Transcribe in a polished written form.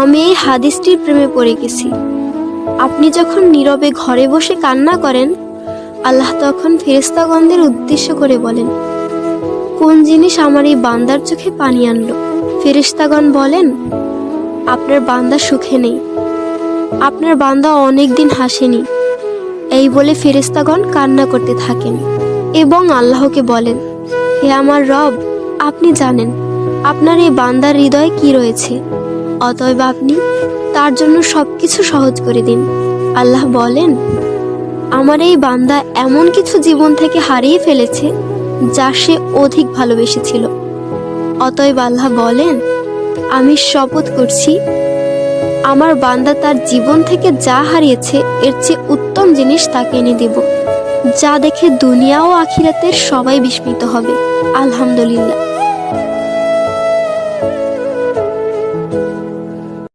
আমি এই হাদিসটির প্রেমে পড়ে গেছি। আপনি যখন নীরবে ঘরে বসে কান্না করেন, আল্লাহ তখন ফেরেশতাগণদের উদ্দেশ্য করে বলেন, কোন জিনিস আমার এই বান্দার চোখে পানি আনলো? ফেরেশতাগণ বলেন, আপনার বান্দা সুখে নেই, আপনার বান্দা অনেকদিন হাসেনি। এই বলে ফেরেশতাগণ কান্না করতে থাকেন এবং আল্লাহকে বলেন, হে আমার রব, আপনি জানেন আপনার এই বান্দার হৃদয়ে কি রয়েছে, অতএব আপনি তার জন্য সবকিছু সহজ করে দিন। আল্লাহ বলেন, আমার এই বান্দা এমন কিছু জীবন থেকে হারিয়ে ফেলেছে যা সে অধিক ভালোবেসেছিল। অতএব আল্লাহ বলেন, আমি শপথ করছি, আমার বান্দা তার জীবন থেকে যা হারিয়েছে এর চেয়ে উত্তম জিনিস তাকে এনে দেব, যা দেখে দুনিয়া ও আখিরাতের সবাই বিস্মিত হবে। আলহামদুলিল্লাহ।